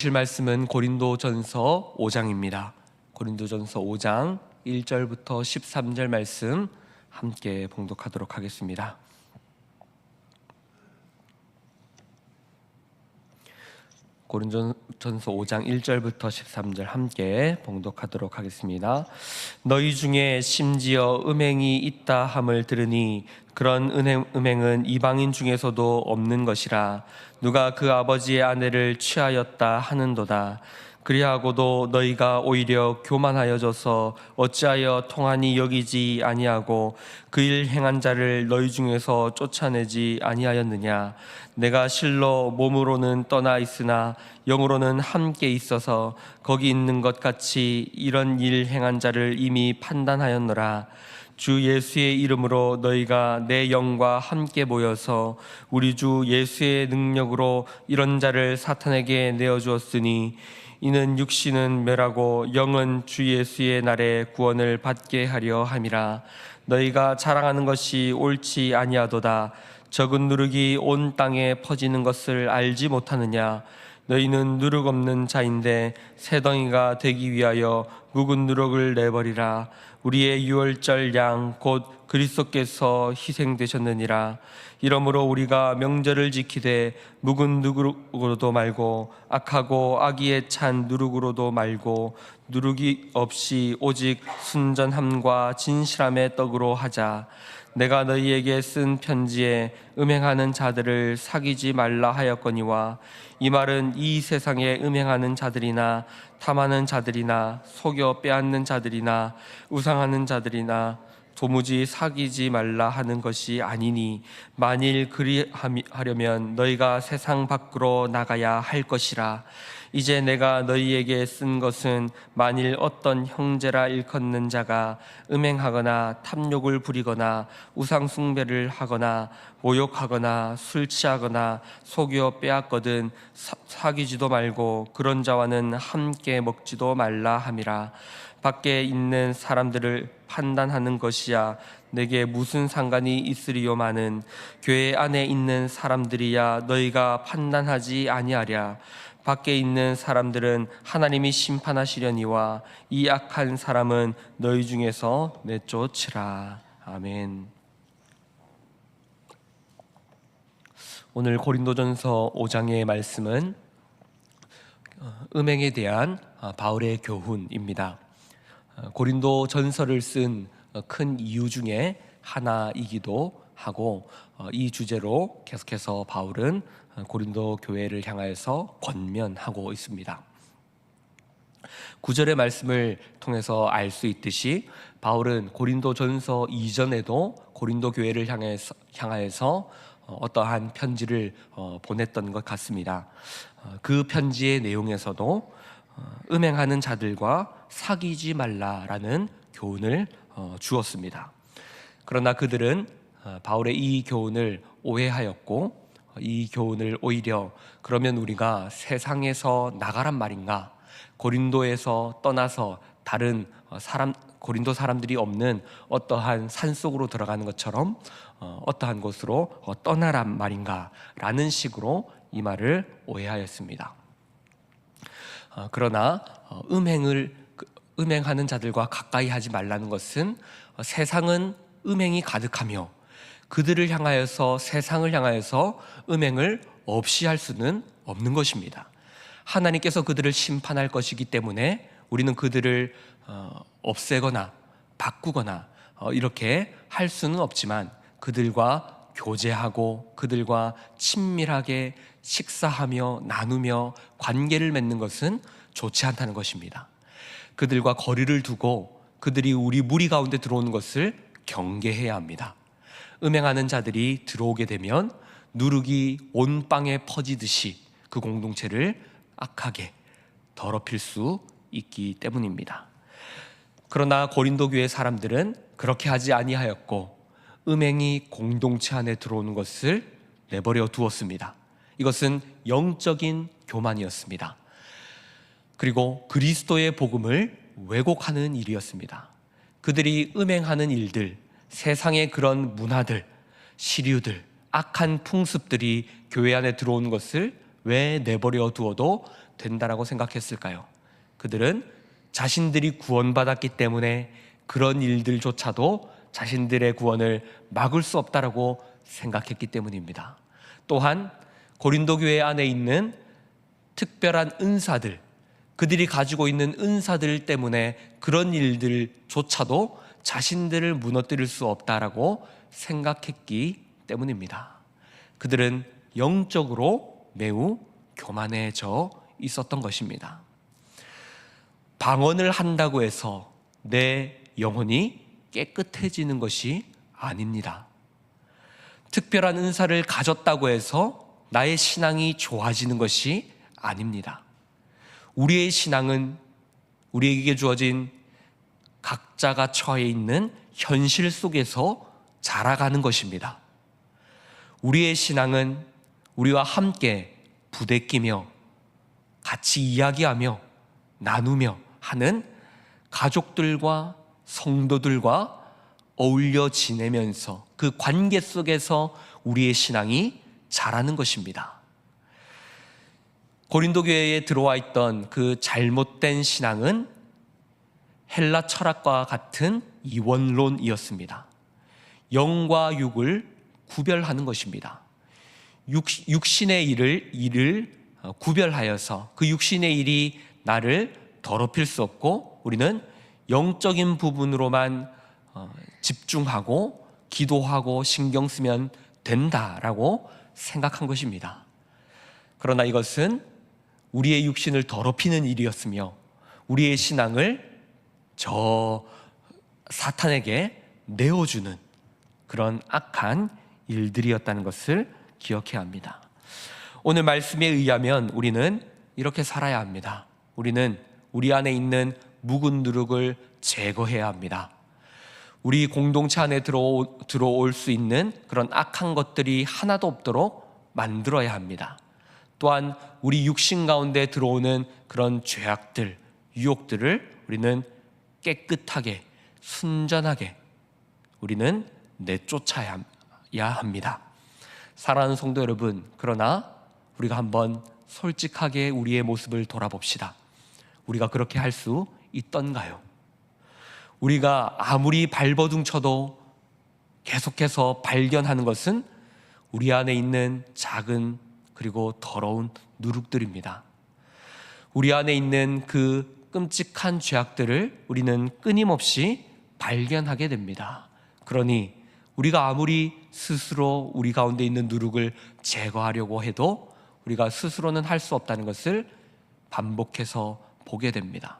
실 말씀은 고린도전서 5장입니다. 고린도전서 5장 1절부터 13절 말씀 함께 봉독하도록 하겠습니다. 고린도전서 5장 1절부터 13절 함께 봉독하도록 하겠습니다. 너희 중에 심지어 음행이 있다 함을 들으니 그런 음행은 이방인 중에서도 없는 것이라. 누가 그 아버지의 아내를 취하였다 하는도다. 그리하고도 너희가 오히려 교만하여져서 어찌하여 통하니 여기지 아니하고 그 일 행한 자를 너희 중에서 쫓아내지 아니하였느냐. 내가 실로 몸으로는 떠나 있으나 영으로는 함께 있어서 거기 있는 것 같이 이런 일 행한 자를 이미 판단하였노라. 주 예수의 이름으로 너희가 내 영과 함께 모여서 우리 주 예수의 능력으로 이런 자를 사탄에게 내어주었으니 이는 육신은 멸하고 영은 주 예수의 날에 구원을 받게 하려 함이라. 너희가 자랑하는 것이 옳지 아니하도다. 적은 누룩이 온 땅에 퍼지는 것을 알지 못하느냐. 너희는 누룩 없는 자인데 새 덩이가 되기 위하여 묵은 누룩을 내버리라. 우리의 유월절 양 곧 그리스도께서 희생되셨느니라. 이러므로 우리가 명절을 지키되 묵은 누룩으로도 말고 악하고 악의에 찬 누룩으로도 말고 누룩이 없이 오직 순전함과 진실함의 떡으로 하자. 내가 너희에게 쓴 편지에 음행하는 자들을 사귀지 말라 하였거니와 이 말은 이 세상에 음행하는 자들이나 탐하는 자들이나 속여 빼앗는 자들이나 우상하는 자들이나 도무지 사귀지 말라 하는 것이 아니니 만일 그리하려면 너희가 세상 밖으로 나가야 할 것이라. 이제 내가 너희에게 쓴 것은 만일 어떤 형제라 일컫는 자가 음행하거나 탐욕을 부리거나 우상 숭배를 하거나 모욕하거나 술 취하거나 속여 빼앗거든 사귀지도 말고 그런 자와는 함께 먹지도 말라 함이라. 밖에 있는 사람들을 판단하는 것이야 내게 무슨 상관이 있으리요마는 교회 안에 있는 사람들이야 너희가 판단하지 아니하랴. 밖에 있는 사람들은 하나님이 심판하시려니와 이 악한 사람은 너희 중에서 내쫓으라. 아멘. 오늘 고린도전서 5장의 말씀은 음행에 대한 바울의 교훈입니다. 고린도전서를 쓴 큰 이유 중에 하나이기도 하고 이 주제로 계속해서 바울은 고린도 교회를 향하여서 권면하고 있습니다. 9절의 말씀을 통해서 알 수 있듯이 바울은 고린도전서 이전에도 고린도 교회를 향하여서 어떠한 편지를 보냈던 것 같습니다. 그 편지의 내용에서도 음행하는 자들과 사귀지 말라라는 교훈을 주었습니다. 그러나 그들은 바울의 이 교훈을 오해하였고 이 교훈을 오히려 그러면 우리가 세상에서 나가란 말인가? 고린도에서 떠나서 다른 고린도 사람들이 없는 어떠한 산속으로 들어가는 것처럼 어떠한 곳으로 떠나란 말인가? 라는 식으로 이 말을 오해하였습니다. 그러나 음행하는 자들과 가까이 하지 말라는 것은 세상은 음행이 가득하며 그들을 향하여서 세상을 향하여서 음행을 없이 할 수는 없는 것입니다. 하나님께서 그들을 심판할 것이기 때문에 우리는 그들을 없애거나 바꾸거나 이렇게 할 수는 없지만 그들과 교제하고 그들과 친밀하게 식사하며 나누며 관계를 맺는 것은 좋지 않다는 것입니다. 그들과 거리를 두고 그들이 우리 무리 가운데 들어오는 것을 경계해야 합니다. 음행하는 자들이 들어오게 되면 누룩이 온 땅에 퍼지듯이 그 공동체를 악하게 더럽힐 수 있기 때문입니다. 그러나 고린도 교회 사람들은 그렇게 하지 아니하였고 음행이 공동체 안에 들어오는 것을 내버려 두었습니다. 이것은 영적인 교만이었습니다. 그리고 그리스도의 복음을 왜곡하는 일이었습니다. 그들이 음행하는 일들, 세상의 그런 문화들, 시류들, 악한 풍습들이 교회 안에 들어오는 것을 왜 내버려 두어도 된다라고 생각했을까요? 그들은 자신들이 구원받았기 때문에 그런 일들조차도 자신들의 구원을 막을 수 없다라고 생각했기 때문입니다. 또한 고린도 교회 안에 있는 특별한 은사들, 그들이 가지고 있는 은사들 때문에 그런 일들조차도 자신들을 무너뜨릴 수 없다라고 생각했기 때문입니다. 그들은 영적으로 매우 교만해져 있었던 것입니다. 방언을 한다고 해서 내 영혼이 깨끗해지는 것이 아닙니다. 특별한 은사를 가졌다고 해서 나의 신앙이 좋아지는 것이 아닙니다. 우리의 신앙은 우리에게 주어진 각자가 처해 있는 현실 속에서 자라가는 것입니다. 우리의 신앙은 우리와 함께 부대끼며 같이 이야기하며 나누며 하는 가족들과 성도들과 어울려 지내면서 그 관계 속에서 우리의 신앙이 자라는 것입니다. 고린도 교회에 들어와 있던 그 잘못된 신앙은 헬라 철학과 같은 이원론이었습니다. 영과 육을 구별하는 것입니다. 육신의 일을 구별하여서 그 육신의 일이 나를 더럽힐 수 없고 우리는 영적인 부분으로만 집중하고 기도하고 신경 쓰면 된다라고 생각한 것입니다. 그러나 이것은 우리의 육신을 더럽히는 일이었으며 우리의 신앙을 저 사탄에게 내어주는 그런 악한 일들이었다는 것을 기억해야 합니다. 오늘 말씀에 의하면 우리는 이렇게 살아야 합니다. 우리는 우리 안에 있는 묵은 누룩을 제거해야 합니다. 우리 공동체 안에 들어올 수 있는 그런 악한 것들이 하나도 없도록 만들어야 합니다. 또한 우리 육신 가운데 들어오는 그런 죄악들, 유혹들을 우리는 깨끗하게, 순전하게 우리는 내쫓아야 합니다. 사랑하는 성도 여러분, 그러나 우리가 한번 솔직하게 우리의 모습을 돌아봅시다. 우리가 그렇게 할 수 있던가요? 우리가 아무리 발버둥 쳐도 계속해서 발견하는 것은 우리 안에 있는 작은 그리고 더러운 누룩들입니다. 우리 안에 있는 그 끔찍한 죄악들을 우리는 끊임없이 발견하게 됩니다. 그러니 우리가 아무리 스스로 우리 가운데 있는 누룩을 제거하려고 해도 우리가 스스로는 할 수 없다는 것을 반복해서 보게 됩니다.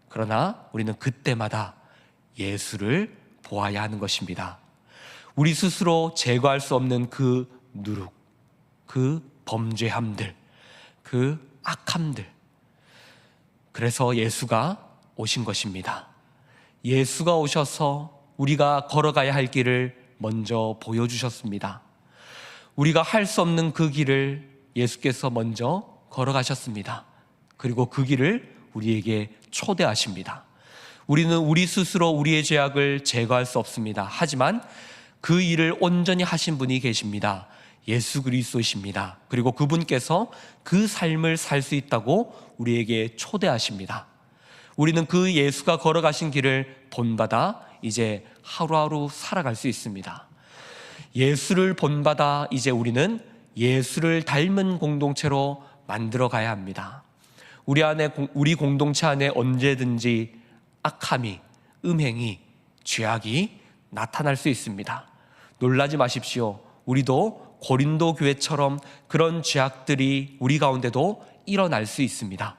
그러나 우리는 그때마다 예수를 보아야 하는 것입니다. 우리 스스로 제거할 수 없는 그 누룩, 그 범죄함들, 그 악함들. 그래서 예수가 오신 것입니다. 예수가 오셔서 우리가 걸어가야 할 길을 먼저 보여주셨습니다. 우리가 할 수 없는 그 길을 예수께서 먼저 걸어가셨습니다. 그리고 그 길을 우리에게 초대하십니다. 우리는 우리 스스로 우리의 죄악을 제거할 수 없습니다. 하지만 그 일을 온전히 하신 분이 계십니다. 예수 그리스도이십니다. 그리고 그분께서 그 삶을 살 수 있다고 우리에게 초대하십니다. 우리는 그 예수가 걸어가신 길을 본받아 이제 하루하루 살아갈 수 있습니다. 예수를 본받아 이제 우리는 예수를 닮은 공동체로 만들어 가야 합니다. 우리 공동체 안에 언제든지 악함이, 음행이, 죄악이 나타날 수 있습니다. 놀라지 마십시오. 우리도 고린도 교회처럼 그런 죄악들이 우리 가운데도 일어날 수 있습니다.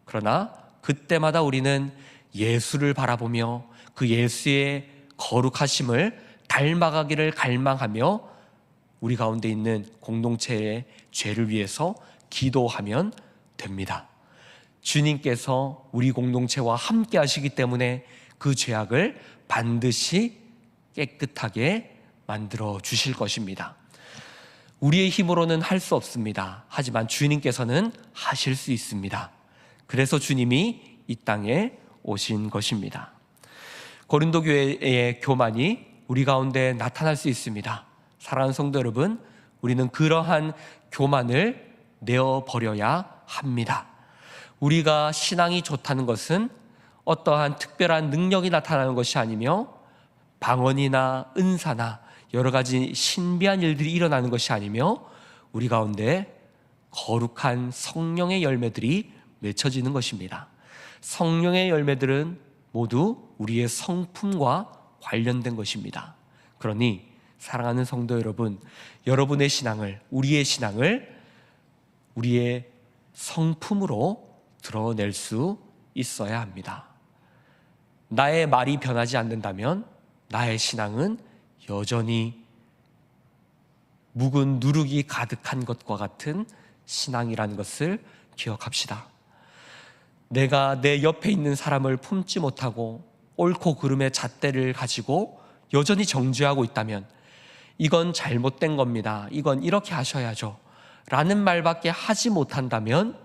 그러나 그때마다 우리는 예수를 바라보며 그 예수의 거룩하심을 닮아가기를 갈망하며 우리 가운데 있는 공동체의 죄를 위해서 기도하면 됩니다. 주님께서 우리 공동체와 함께 하시기 때문에 그 죄악을 반드시 깨끗하게 만들어 주실 것입니다. 우리의 힘으로는 할 수 없습니다. 하지만 주님께서는 하실 수 있습니다. 그래서 주님이 이 땅에 오신 것입니다. 고린도 교회의 교만이 우리 가운데 나타날 수 있습니다. 사랑하는 성도 여러분, 우리는 그러한 교만을 내어버려야 합니다. 우리가 신앙이 좋다는 것은 어떠한 특별한 능력이 나타나는 것이 아니며 방언이나 은사나 여러 가지 신비한 일들이 일어나는 것이 아니며 우리 가운데 거룩한 성령의 열매들이 맺혀지는 것입니다. 성령의 열매들은 모두 우리의 성품과 관련된 것입니다. 그러니 사랑하는 성도 여러분, 여러분의 신앙을, 우리의 신앙을 우리의 성품으로 드러낼 수 있어야 합니다. 나의 말이 변하지 않는다면 나의 신앙은 여전히 묵은 누룩이 가득한 것과 같은 신앙이라는 것을 기억합시다. 내가 내 옆에 있는 사람을 품지 못하고 옳고 그름의 잣대를 가지고 여전히 정죄하고 있다면 이건 잘못된 겁니다. 이건 이렇게 하셔야죠. 라는 말밖에 하지 못한다면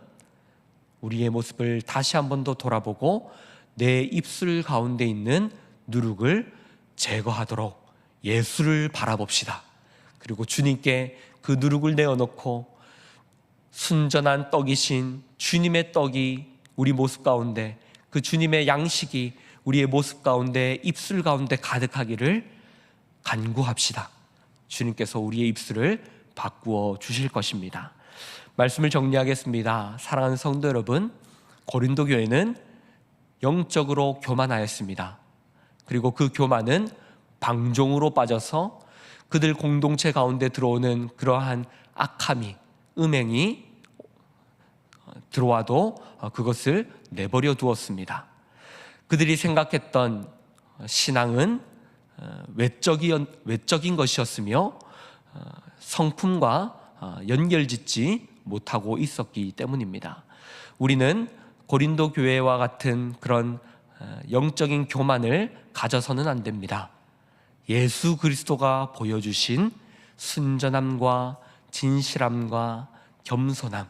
우리의 모습을 다시 한 번 더 돌아보고 내 입술 가운데 있는 누룩을 제거하도록 예수를 바라봅시다. 그리고 주님께 그 누룩을 내어놓고 순전한 떡이신 주님의 떡이 우리 모습 가운데, 그 주님의 양식이 우리의 모습 가운데, 입술 가운데 가득하기를 간구합시다. 주님께서 우리의 입술을 바꾸어 주실 것입니다. 말씀을 정리하겠습니다. 사랑하는 성도 여러분, 고린도 교회는 영적으로 교만하였습니다. 그리고 그 교만은 방종으로 빠져서 그들 공동체 가운데 들어오는 그러한 악함이, 음행이 들어와도 그것을 내버려 두었습니다. 그들이 생각했던 신앙은 외적인 것이었으며 성품과 연결짓지 못하고 있었기 때문입니다. 우리는 고린도 교회와 같은 그런 영적인 교만을 가져서는 안 됩니다. 예수 그리스도가 보여주신 순전함과 진실함과 겸손함,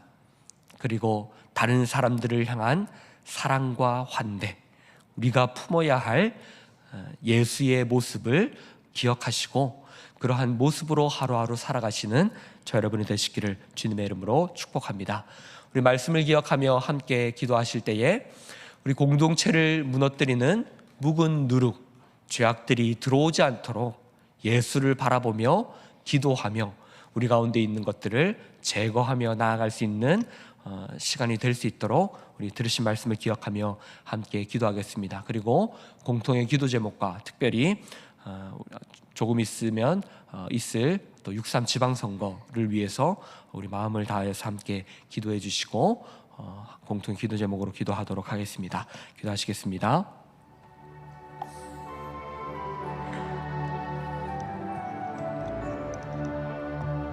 그리고 다른 사람들을 향한 사랑과 환대, 우리가 품어야 할 예수의 모습을 기억하시고 그러한 모습으로 하루하루 살아가시는 저 여러분이 되시기를 주님의 이름으로 축복합니다. 우리 말씀을 기억하며 함께 기도하실 때에 우리 공동체를 무너뜨리는 묵은 누룩, 죄악들이 들어오지 않도록 예수를 바라보며 기도하며 우리 가운데 있는 것들을 제거하며 나아갈 수 있는 시간이 될 수 있도록 우리 들으신 말씀을 기억하며 함께 기도하겠습니다. 그리고 공통의 기도 제목과 특별히 조금 있으면 있을 또 6.3 지방선거를 위해서 우리 마음을 다해서 함께 기도해 주시고 공통의 기도 제목으로 기도하도록 하겠습니다. 기도하시겠습니다.